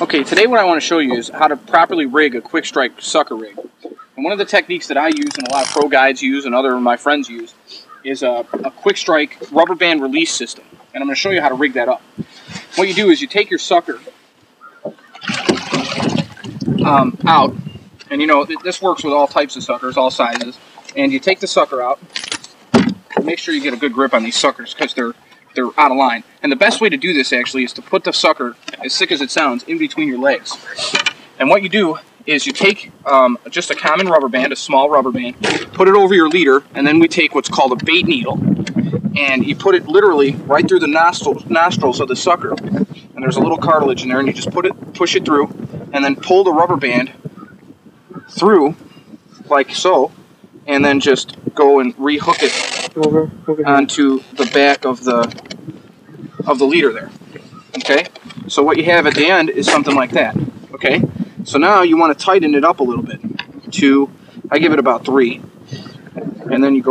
Okay, today what I want to show you is how to properly rig a quick strike sucker rig. And one of the techniques that I use and a lot of pro guides use and other of my friends use is a quick strike rubber band release system. And I'm going to show you how to rig that up. What you do is you take your sucker out, and you know, this works with all types of suckers, all sizes, and you take the sucker out. Make sure you get a good grip on these suckers because they're out of line. And the best way to do this actually is to put the sucker, as sick as it sounds, in between your legs. And what you do is you take just a common rubber band, a small rubber band, put it over your leader, and then we take what's called a bait needle, and you put it literally right through the nostrils of the sucker. And there's a little cartilage in there, and you just push it through, and then pull the rubber band through like so, and then just go and rehook it onto the back of the leader there. Okay, so what you have at the end is something like that. Okay, so now you want to tighten it up a little bit to, I give it about 3, and then you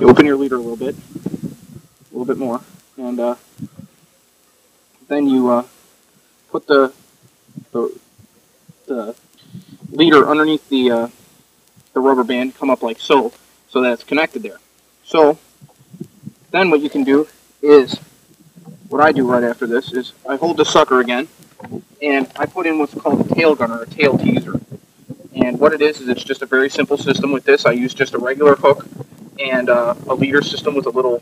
open your leader a little bit more, and then you put the leader underneath the rubber band, come up like so that it's connected there. So then what you can do is, what I do right after this is I hold the sucker again, and I put in what's called a tail gunner, a tail teaser. And what it is it's just a very simple system with this. I use just a regular hook and a leader system with a little,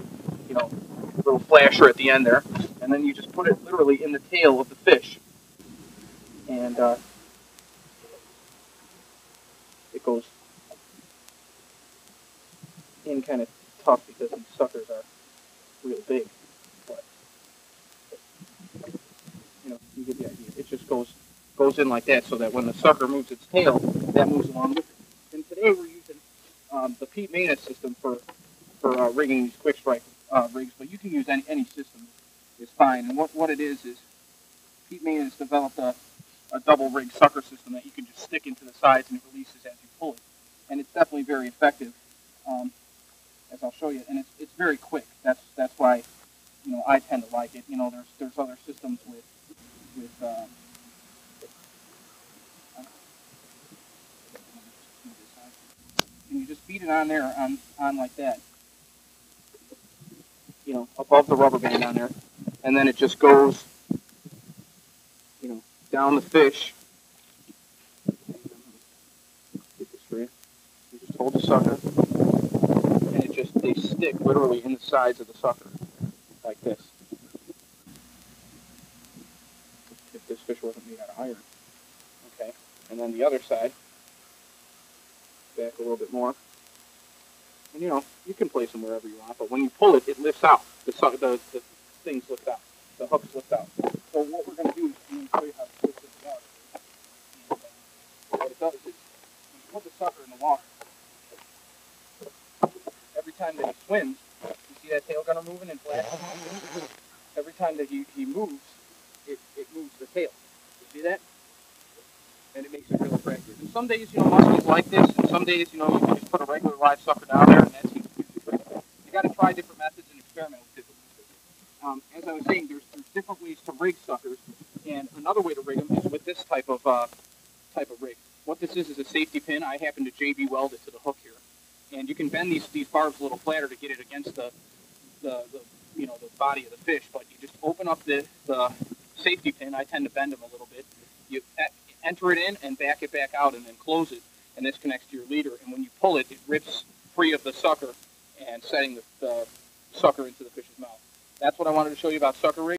little flasher at the end there. And then you just put it literally in the tail of the fish. And it goes in kind of tough because these suckers are real big. But, you get the idea. It just goes in like that so that when the sucker moves its tail, that moves along with it. And today we're using the Pete Manus system for rigging these quick strike rigs, but you can use any system. It's fine. And what it is Pete Manus developed a double rig sucker system that you can just stick into the sides and it releases as you pull it. And it's definitely very effective, as I'll show you. And it's very quick. That's why I tend to like it. There's other systems with and you just beat it on there on like that, above the rubber band on there, and then it just goes down the fish. Get this for you. You just hold the sucker, and they stick literally in the sides of the sucker like this. If this fish wasn't made out of iron. Okay, and then the other side, back a little bit more, and you can place them wherever you want, but when you pull it, it lifts out. The things lift out. The hooks lift out. So what we're going to do is I'm going to show you how to twist this out. And what it does is, when you put the sucker in the water, every time that he swims, you see that tail gunner moving and flashing? Every time that he moves, it moves the tail. You see that? And it makes it real attractive. And some days, muskies like this, and some days, you can just put a regular live sucker down there, and that's easy. You got to try different methods and experiment with different methods. As I was saying, there's different ways to rig suckers, and another way to rig them is with this type of rig. What this is a safety pin. I happen to JB weld it to the hook here, and you can bend these barbs a little flatter to get it against the body of the fish. But you just open up the safety pin. I tend to bend them a little bit. You enter it in and back it back out, and then close it, and this connects to your leader. And when you pull it, it rips free of the sucker and setting the sucker into the fish's mouth. That's what I wanted to show you about sucker rigging.